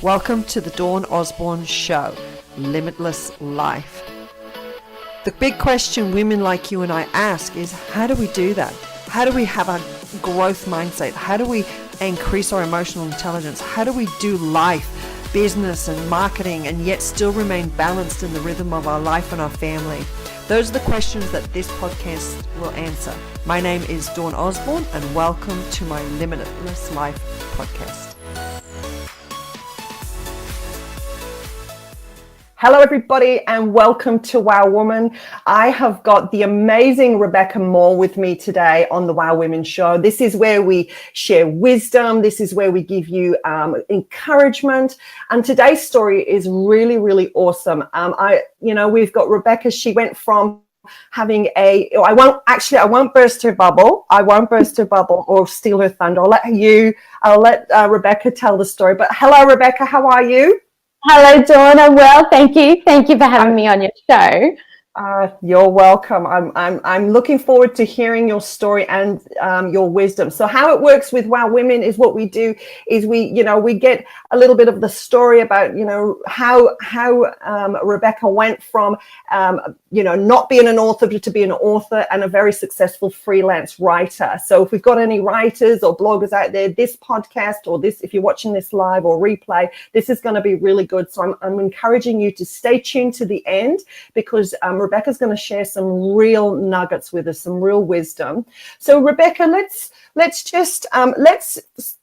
Welcome to the Dawn Osborne Show, Limitless Life. The big question women like you and I ask is, how do we do that? How do we have a growth mindset? How do we increase our emotional intelligence? How do we do life, business and marketing, and yet still remain balanced in the rhythm of our life and our family? Those are the questions that this podcast will answer. My name is Dawn Osborne, and welcome to my Limitless Life podcast. Hello, everybody, and welcome to Wow Woman. I have got the amazing Rebecca Moore with me today on the Wow Women Show. This is where we share wisdom. This is where we give you encouragement. And today's story is really, really awesome. We've got Rebecca. She went from having I won't burst her bubble. I won't burst her bubble or steal her thunder. I'll let Rebecca tell the story. But hello, Rebecca. How are you? Hello, Dawn. I'm well, thank you. Thank you for having me on your show. You're welcome. I'm looking forward to hearing your story and your wisdom. So how it works with Wow Women is what we do is we get a little bit of the story about how Rebecca went from not being an author to be an author and a very successful freelance writer. So if we've got any writers or bloggers out there, this podcast or this, if you're watching this live or replay, this is going to be really good. So I'm encouraging you to stay tuned to the end because Rebecca's going to share some real nuggets with us, some real wisdom. So Rebecca, let's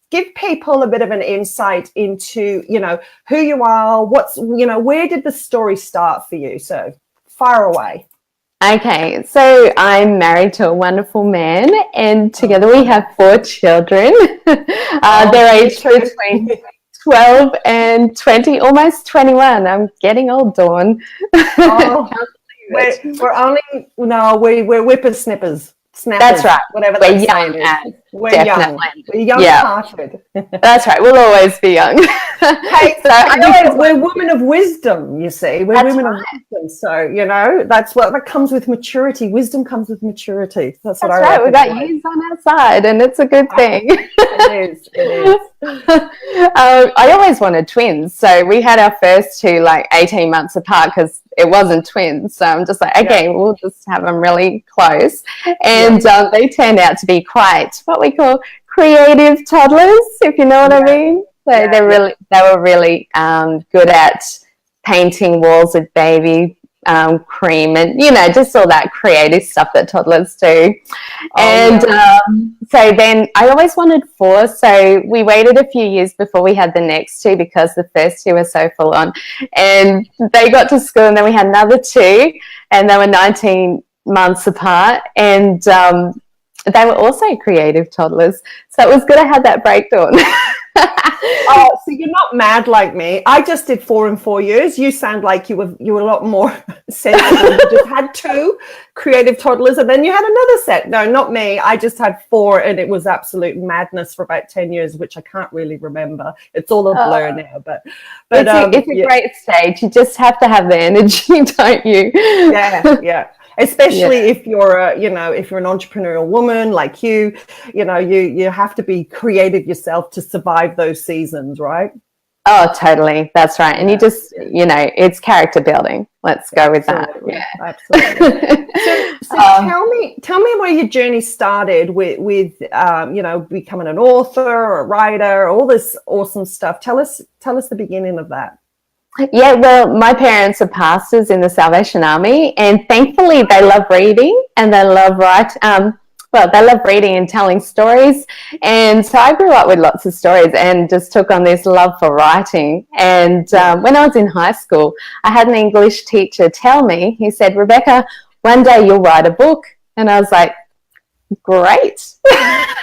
give people a bit of an insight into, who you are, where did the story start for you? So far away. Okay, so I'm married to a wonderful man, and together we have 4 children. They're aged between 12 and 20, almost 21. I'm getting old, Dawn. Oh. We're whippersnippers. Snappers, that's right. Whatever we're that young. Is. We're definitely. Young. We're young-hearted. That's right. We'll always be young. Hey, we're women of wisdom. You see, we're women of wisdom. So that's that comes with maturity. Wisdom comes with maturity. That's what I right. We've got years on our side, and it's a good thing. It is. I always wanted twins, so we had our first 2 18 months apart because it wasn't twins. So I'm just like, okay, we'll just have them really close, and they turned out to be quite what we call creative toddlers, if you know what I mean. So they were really good at painting walls with baby cream and just all that creative stuff that toddlers do. So then I always wanted 4, so we waited a few years before we had the next 2 because the first 2 were so full on, and they got to school, and then we had another 2, and they were 19 months apart, and they were also creative toddlers, so it was good I had that breakdown. So you're not mad like me. I just did 4 in 4 years. You sound like you were a lot more sensible. You just had 2 creative toddlers, and then you had another set. No, not me. I just had 4, and it was absolute madness for about 10 years, which I can't really remember. It's all a blur now. But it's a great stage. You just have to have the energy, don't you? Yeah. Especially if you're if you're an entrepreneurial woman like you have to be creative yourself to survive those seasons, right? Oh, totally. That's right. And you just, it's character building. Let's go with that. Yeah, absolutely. So tell me where your journey started with becoming an author or a writer, all this awesome stuff. Tell us the beginning of that. Yeah, well, my parents are pastors in the Salvation Army, and thankfully they love reading and they love they love reading and telling stories. And so I grew up with lots of stories and just took on this love for writing. And when I was in high school, I had an English teacher tell me, he said, "Rebecca, one day you'll write a book." And I was like, great.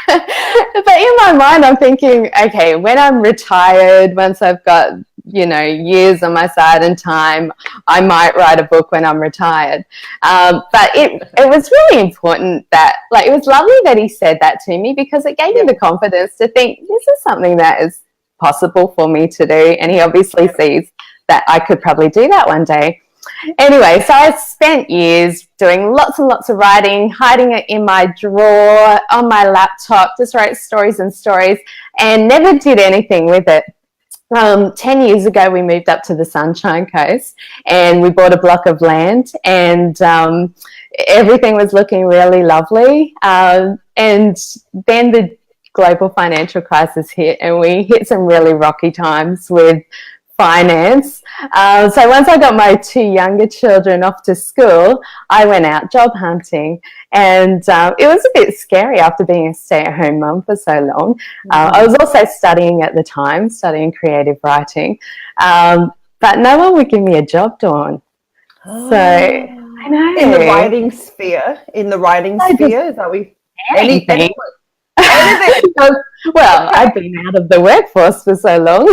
But in my mind, I'm thinking, okay, when I'm retired, once I've got, years on my side and time, I might write a book when I'm retired. But it was really important that, it was lovely that he said that to me because it gave me the confidence to think this is something that is possible for me to do. And he obviously sees that I could probably do that one day. Anyway, so I spent years doing lots and lots of writing, hiding it in my drawer, on my laptop, just wrote stories and stories, and never did anything with it. 10 years ago, we moved up to the Sunshine Coast and we bought a block of land, and everything was looking really lovely. And then the global financial crisis hit, and we hit some really rocky times with finance. So once I got my 2 younger children off to school, I went out job hunting, and it was a bit scary after being a stay-at-home mum for so long. I was also studying at the time, studying creative writing, but no one would give me a job, Dawn. So I know, in the writing sphere, is that we anything. Well, I've been out of the workforce for so long,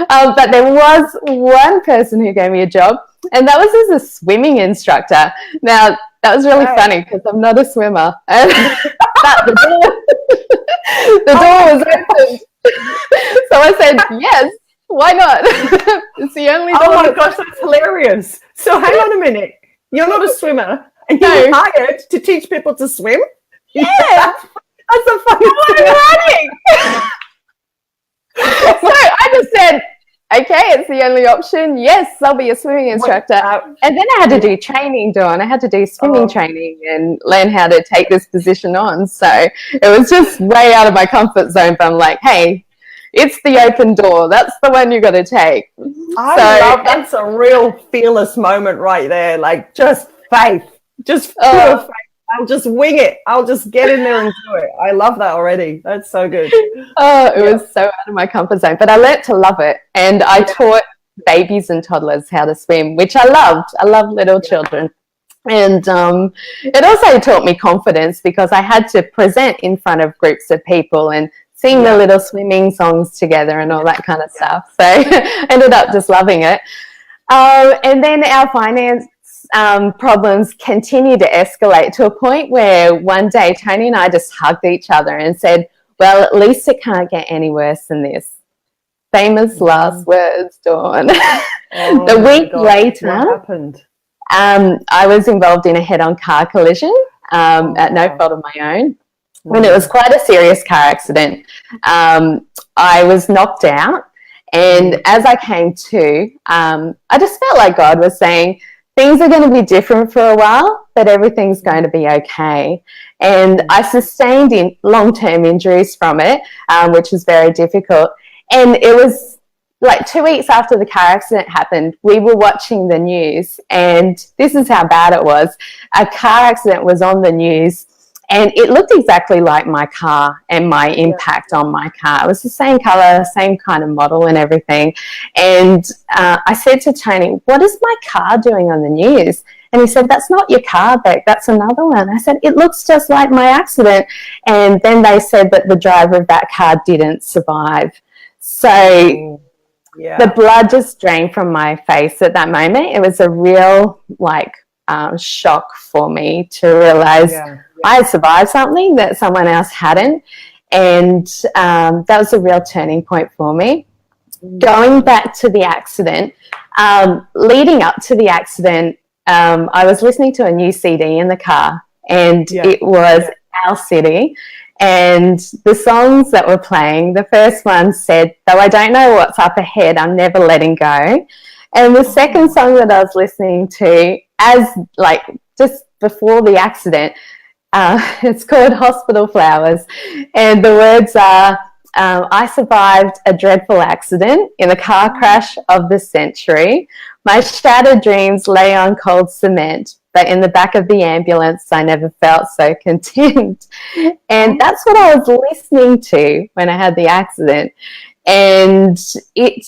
but there was one person who gave me a job, and that was as a swimming instructor. Now, that was really funny because I'm not a swimmer, and the door was open. So I said, yes, why not? It's the only door. Oh my gosh, that's hilarious. So hang on a minute. You're not a swimmer, and you're hired to teach people to swim? Yeah. That's a funny thing. So I just said, okay, it's the only option. Yes, I'll be a swimming instructor. And then I had to do training, Dawn. I had to do swimming training and learn how to take this position on. So it was just way out of my comfort zone. But I'm like, hey, it's the open door. That's the one you got to take. That's a real fearless moment right there. Like, just faith. Just pure faith. I'll just wing it. I'll just get in there and do it. I love that already. That's so good. It was so out of my comfort zone, but I learnt to love it. And I taught babies and toddlers how to swim, which I loved. I love little children. And it also taught me confidence because I had to present in front of groups of people and sing the little swimming songs together and all that kind of stuff. So I ended up just loving it. And then our finance problems continue to escalate to a point where one day Tony and I just hugged each other and said, well, at least it can't get any worse than this. Famous last words, Dawn. The week later, what happened? I was involved in a head-on car collision at no fault of my own. And it was quite a serious car accident. I was knocked out, and as I came to, I just felt like God was saying, things are going to be different for a while, but everything's going to be okay. And I sustained long-term injuries from it, which was very difficult. And it was like 2 weeks after the car accident happened, we were watching the news, and this is how bad it was. A car accident was on the news, and it looked exactly like my car and my impact on my car. It was the same color, same kind of model and everything. And I said to Tony, what is my car doing on the news? And he said, that's not your car, Beck, that's another one. I said, it looks just like my accident. And then they said that the driver of that car didn't survive. So the blood just drained from my face at that moment. It was a real, shock for me to realize I had survived something that someone else hadn't. And that was a real turning point for me. Going back to the accident, leading up to the accident, I was listening to a new CD in the car, and it was Our City. And the songs that were playing, the first one said, though I don't know what's up ahead, I'm never letting go. And the second song that I was listening to, just before the accident, it's called Hospital Flowers. And the words are, I survived a dreadful accident in a car crash of the century. My shattered dreams lay on cold cement, but in the back of the ambulance, I never felt so content. And that's what I was listening to when I had the accident. And it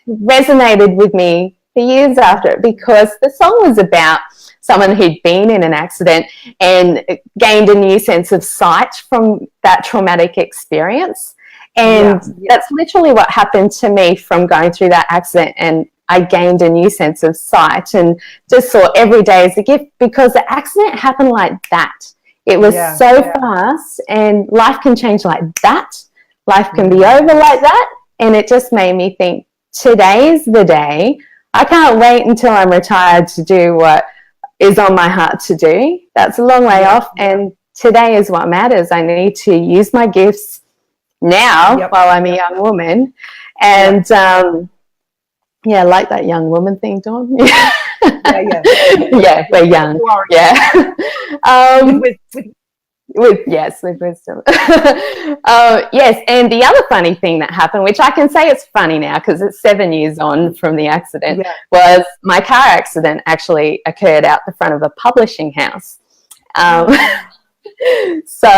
resonated with me for years after it, because the song was about someone who'd been in an accident and gained a new sense of sight from that traumatic experience. And that's literally what happened to me from going through that accident. And I gained a new sense of sight and just saw every day as a gift, because the accident happened like that. It was so fast, and life can change like that. Life can be over like that. And it just made me think, today's the day. I can't wait until I'm retired to do what is on my heart to do. That's a long way off. And today is what matters. I need to use my gifts now while I'm a young woman And yeah, like that young woman thing, Dawn. Yeah, we're young. Yeah. With wisdom. Yes, and the other funny thing that happened, which I can say it's funny now because it's 7 years on from the accident, was my car accident actually occurred out the front of a publishing house. So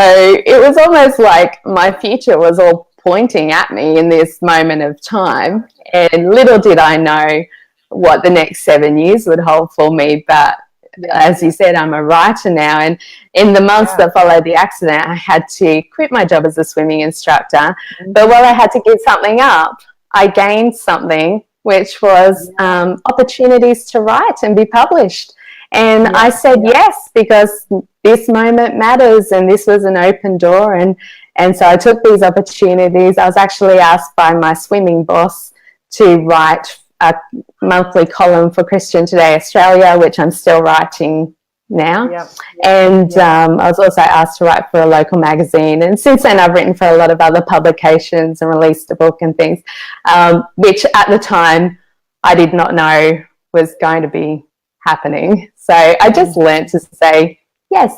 it was almost like my future was all pointing at me in this moment of time, and little did I know what the next 7 years would hold for me. But as you said, I'm a writer now, and in the months that followed the accident, I had to quit my job as a swimming instructor. But while I had to give something up, I gained something, which was opportunities to write and be published. And I said yes, because this moment matters, and this was an open door. And so I took these opportunities. I was actually asked by my swimming boss to write a monthly column for Christian Today Australia, which I'm still writing now. I was also asked to write for a local magazine. And since then, I've written for a lot of other publications and released a book and things, which at the time I did not know was going to be happening. So I just learned to say yes.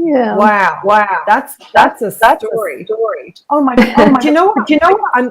Yeah. Wow. That's a story. Oh my God. Do you know what? I'm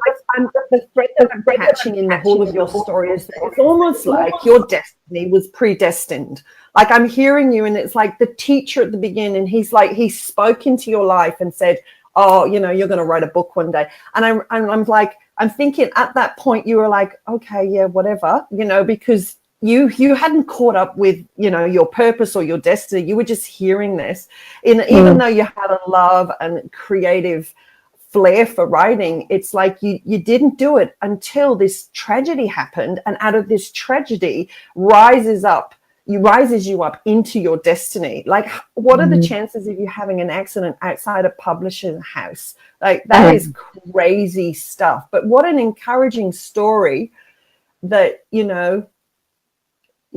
the thread that I'm catching in the whole of your story is that it's almost like your destiny was predestined. Like I'm hearing you, and it's like the teacher at the beginning, he's spoke into your life and said, oh, you're going to write a book one day. And I'm thinking at that point you were like, okay, yeah, whatever, because you hadn't caught up with, your purpose or your destiny. You were just hearing this. Even though you had a love and creative flair for writing, it's like you didn't do it until this tragedy happened. And out of this tragedy rises you up into your destiny. Like, what are the chances of you having an accident outside a publishing house? Like, that is crazy stuff. But what an encouraging story that,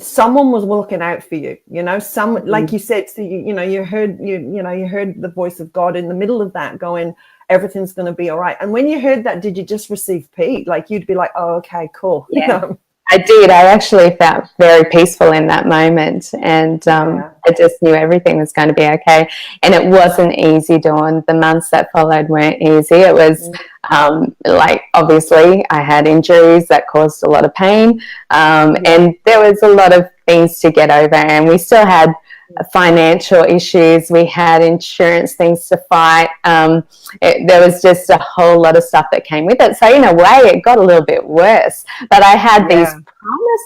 someone was looking out for you, like you said, so you heard the voice of God in the middle of that going, everything's going to be all right. And when you heard that, did you just receive peace? Like, you'd be like, oh, okay, cool. I did. I actually felt very peaceful in that moment, and I just knew everything was going to be okay. And it wasn't easy, Dawn. The months that followed weren't easy. It was obviously I had injuries that caused a lot of pain, and there was a lot of things to get over, and we still had financial issues. We had insurance things to fight. There was just a whole lot of stuff that came with it. So in a way, it got a little bit worse. But I had these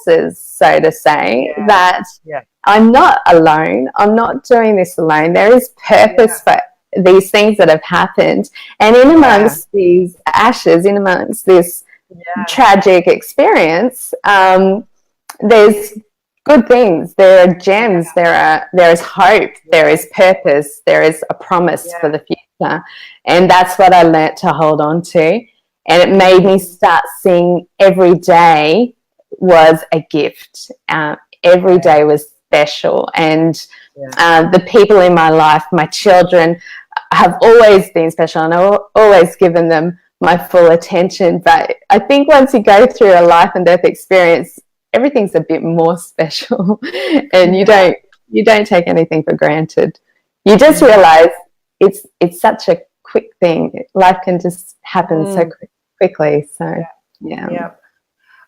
promises, so to say, that I'm not alone. I'm not doing this alone. There is purpose for these things that have happened. And in amongst these ashes, in amongst this tragic experience, there's good things. There are gems. There is hope. There is purpose. There is a promise for the future, and that's what I learnt to hold on to. And it made me start seeing every day was a gift. Every day was special, and the people in my life, my children, have always been special, and I've always given them my full attention. But I think once you go through a life and death experience, everything's a bit more special, and you don't take anything for granted. You just realize it's such a quick thing. Life can just happen so quickly. So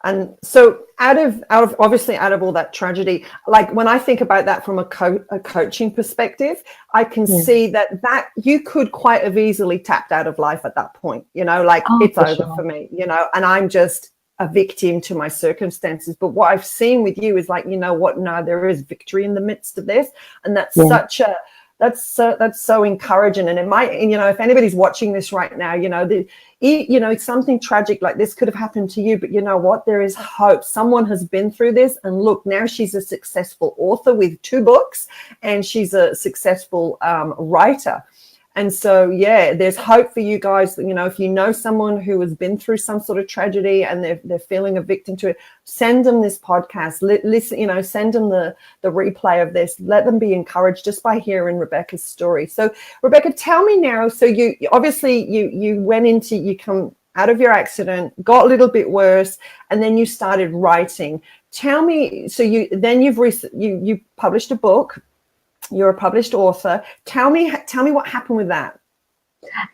and so out of obviously out of all that tragedy, like when I think about that from a coaching perspective, I can see that you could quite have easily tapped out of life at that point, it's over for me, and I'm just a victim to my circumstances. But what I've seen with you is like, no, there is victory in the midst of this. And that's that's so encouraging. And it might, if anybody's watching this right now, something tragic like this could have happened to you, but you know what? There is hope. Someone has been through this, and look, now she's a successful author with 2 books, and she's a successful writer. And so, there's hope for you guys. If you know someone who has been through some sort of tragedy and they're feeling a victim to it, send them this podcast. Listen, send them the replay of this. Let them be encouraged just by hearing Rebecca's story. So, Rebecca, tell me now. So, you obviously you went into out of your accident, got a little bit worse, and then you started writing. Tell me, so you published a book. You're a published author. Tell me what happened with that.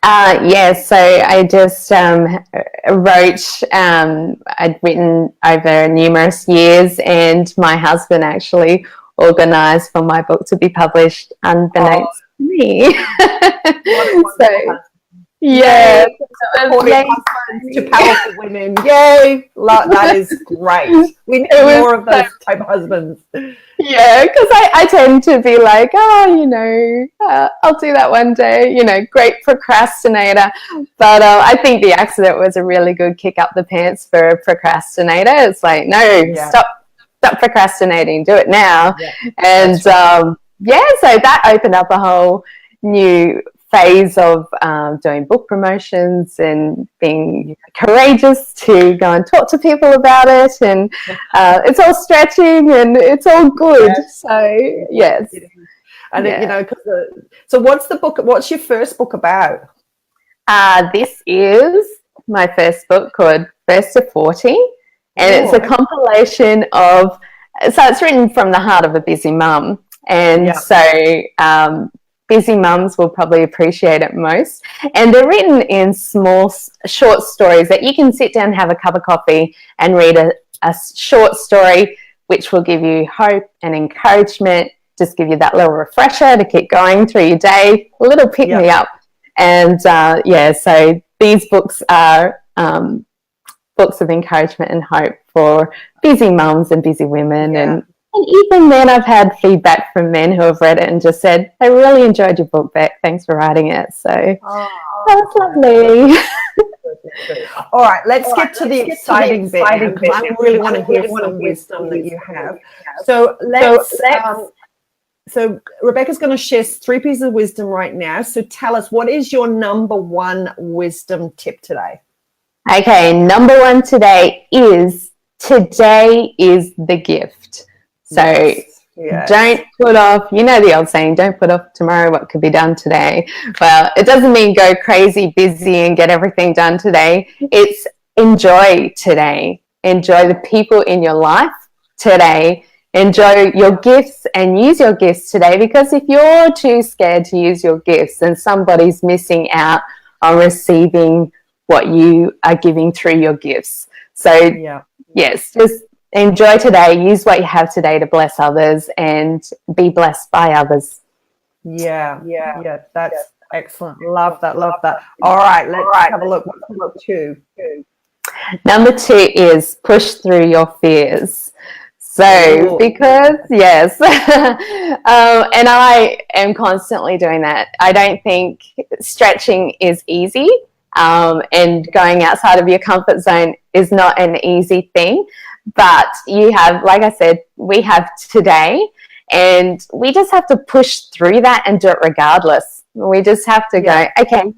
Yes, so I just wrote, I'd written over numerous years, and my husband actually organised for my book to be published unbeknownst to me. So, yeah. To powerful women. Yay! That is great. We need more of those type of husbands. Yeah, because I tend to be like, I'll do that one day, great procrastinator. But I think the accident was a really good kick up the pants for a procrastinator. It's like, no, stop procrastinating, do it now. Yeah. And so that opened up a whole new phase of doing book promotions and being courageous to go and talk to people about it, and it's all stretching and it's all good. Yes. So yes, and so what's your first book about? This is my first book called First to 40, and it's a compilation of, so it's written from the heart of a busy mum, and so busy mums will probably appreciate it most. And they're written in small, short stories that you can sit down and have a cup of coffee and read a short story, which will give you hope and encouragement, just give you that little refresher to keep going through your day, a little pick-me-up. And, so these books are books of encouragement and hope for busy mums and busy women. And even then, I've had feedback from men who have read it and just said, I really enjoyed your book, Beck. Thanks for writing it. So that's lovely. All right, let's get to the exciting bit. I really want to hear some wisdom that you have. So so Rebecca's going to share 3 pieces of wisdom right now. So tell us, what is your number 1 wisdom tip today? Okay, number 1 today is the gift. So don't put off, the old saying, don't put off tomorrow what could be done today. Well, it doesn't mean go crazy busy and get everything done today. It's enjoy today. Enjoy the people in your life today. Enjoy your gifts and use your gifts today, because if you're too scared to use your gifts, then somebody's missing out on receiving what you are giving through your gifts. So, yes, just enjoy today, use what you have today to bless others and be blessed by others. Yeah, that's excellent. Love that. All right, let's have a look. What's number 2? Number 2 is push through your fears. So, because, yes, and I am constantly doing that. I don't think stretching is easy, and going outside of your comfort zone is not an easy thing. But you have, like I said, we have today, and we just have to push through that and do it regardless. We just have to go, okay,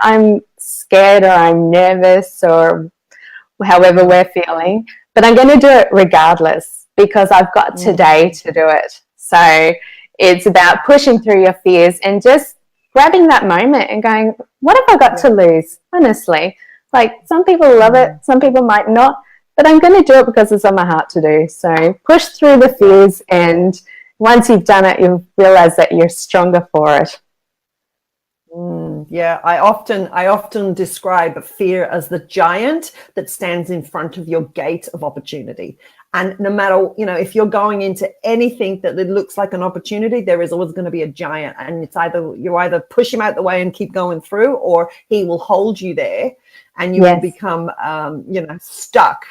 I'm scared or I'm nervous or however we're feeling, but I'm going to do it regardless because I've got today to do it. So it's about pushing through your fears and just grabbing that moment and going, what have I got to lose? Honestly, like some people love it, some people might not. But I'm going to do it because it's on my heart to do. So push through the fears, and once you've done it, you'll realize that you're stronger for it. I often describe fear as the giant that stands in front of your gate of opportunity. And no matter, if you're going into anything that it looks like an opportunity, there is always going to be a giant. And it's you either push him out the way and keep going through, or he will hold you there and you will become, stuck.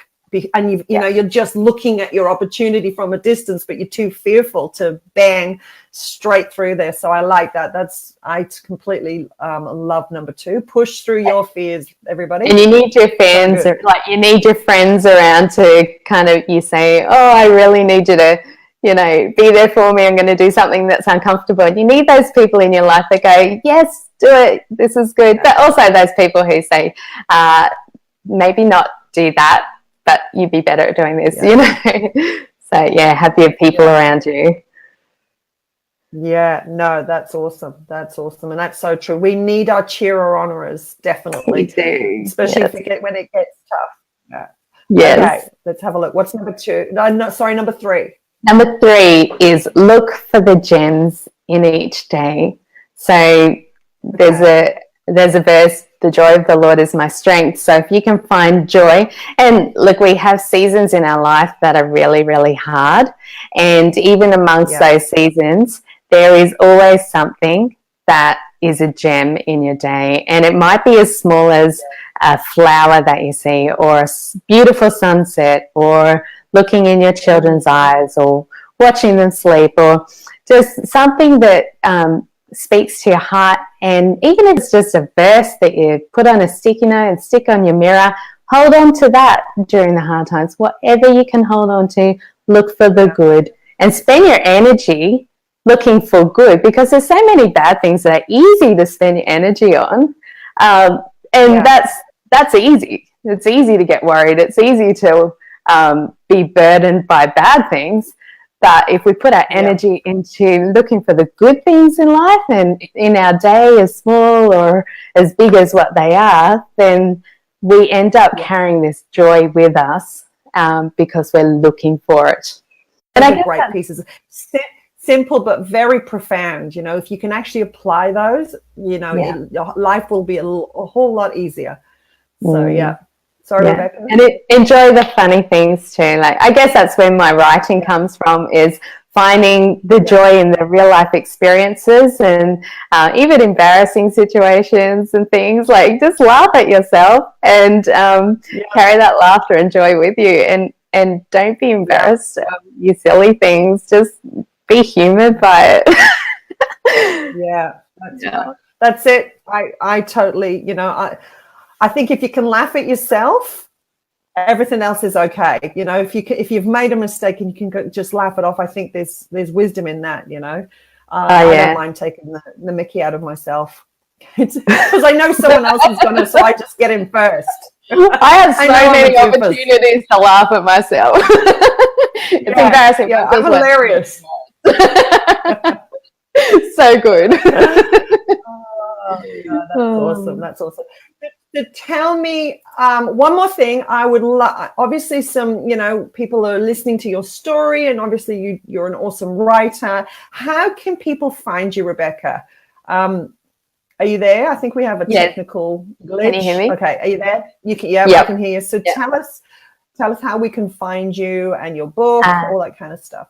And you're just looking at your opportunity from a distance, but you're too fearful to bang straight through there. So I like that. I completely love number 2. Push through your fears, everybody. And you need your fans, you need your friends around to kind of, you say, oh, I really need you to, be there for me. I'm going to do something that's uncomfortable. And you need those people in your life that go, yes, do it. This is good. But also those people who say, maybe not do that, but you'd be better at doing this, So, have your people around you. Yeah, no, that's awesome. That's awesome. And that's so true. We need our cheerer honorers, We definitely, do. especially Yes. when it gets tough. Yeah. Yes. Okay, let's have a look. What's number 2? No, sorry, number 3. Number 3 is look for the gems in each day. So Okay. there's a verse, the joy of the Lord is my strength. So if you can find joy, and look, we have seasons in our life that are really, really hard. And even amongst Yeah. those seasons, there is always something that is a gem in your day. And it might be as small as a flower that you see, or a beautiful sunset, or looking in your children's eyes, or watching them sleep, or just something that speaks to your heart. And even if it's just a verse that you put on a sticky note and stick on your mirror, hold on to that during the hard times. Whatever you can hold on to, look for the good and spend your energy looking for good, because there's so many bad things that are easy to spend your energy on. And that's easy. It's easy to get worried. It's easy to be burdened by bad things. But if we put our energy into looking for the good things in life, and in our day, as small or as big as what they are, then we end up carrying this joy with us because we're looking for it. And I guess great pieces. Simple but very profound. If you can actually apply those, your life will be a whole lot easier. So Sorry, Rebecca. And enjoy the funny things too. Like, I guess that's where my writing comes from, is finding the joy in the real life experiences, and even embarrassing situations and things. Like, just laugh at yourself and carry that laughter and joy with you, and don't be embarrassed. You silly things, just be humoured by it. That's it. I totally, I think if you can laugh at yourself, everything else is okay. If you've made a mistake and you can just laugh it off, I think there's wisdom in that. I don't mind taking the mickey out of myself, because I know someone else is gonna, so I just get in first. I have so many opportunities to laugh at myself. It's embarrassing. Yeah, I'm hilarious. So good. That's awesome. That's awesome. To tell me one more thing, I would obviously some people are listening to your story, and obviously you're an awesome writer. How can people find you, Rebecca? Are you there? I think we have a technical glitch. Can you hear me? Okay, are you there? You can. Yeah, I can hear you. So tell us how we can find you and your book, all that kind of stuff.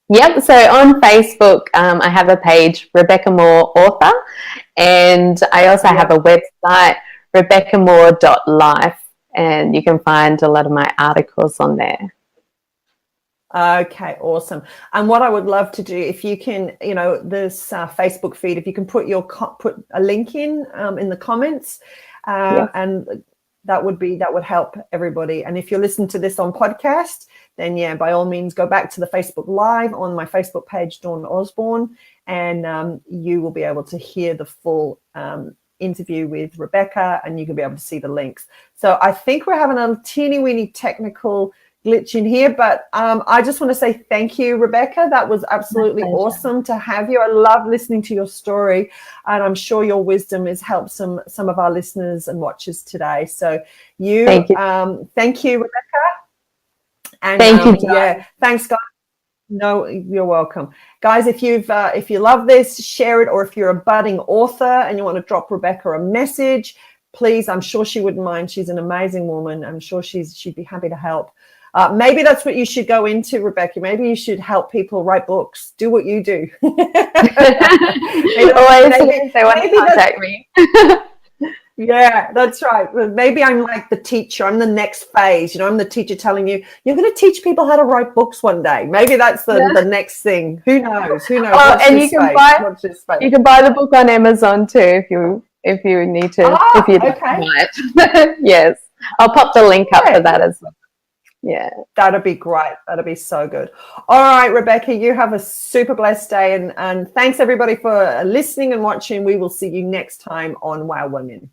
Yep. So on Facebook, I have a page, Rebecca Moore Author, and I also have a website, RebeccaMoore.life, and you can find a lot of my articles on there. Okay, awesome. And what I would love to do, if you can, this Facebook feed, if you can put a link in the comments, and that would help everybody. And if you're listening to this on podcast, then by all means go back to the Facebook Live on my Facebook page, Dawn Osborne, and you will be able to hear the full interview with Rebecca, and you can be able to see the links. So I think we're having a teeny weeny technical glitch in here, but I just want to say thank you, Rebecca. That was absolutely awesome to have you. I love listening to your story, and I'm sure your wisdom has helped some of our listeners and watchers today. So thank you, Rebecca. And thank you, John. Thanks, guys. No, you're welcome, guys. If you love this, share it, or if you're a budding author and you want to drop Rebecca a message, please. I'm sure she wouldn't mind. She's an amazing woman. I'm sure she'd be happy to help. Maybe that's what you should go into, Rebecca. Maybe you should help people write books. Do what you do. Always, they want to contact me. Yeah, that's right. Maybe I'm like the teacher. I'm the next phase. I'm the teacher telling you, you're going to teach people how to write books one day. Maybe that's the next thing. Who knows? Well, and you can buy the book on Amazon too if you need to. If you don't buy it. Yes, I'll pop the link up for that as well. Yeah, that'd be great. That'd be so good. All right, Rebecca, you have a super blessed day, and thanks everybody for listening and watching. We will see you next time on Wow Women.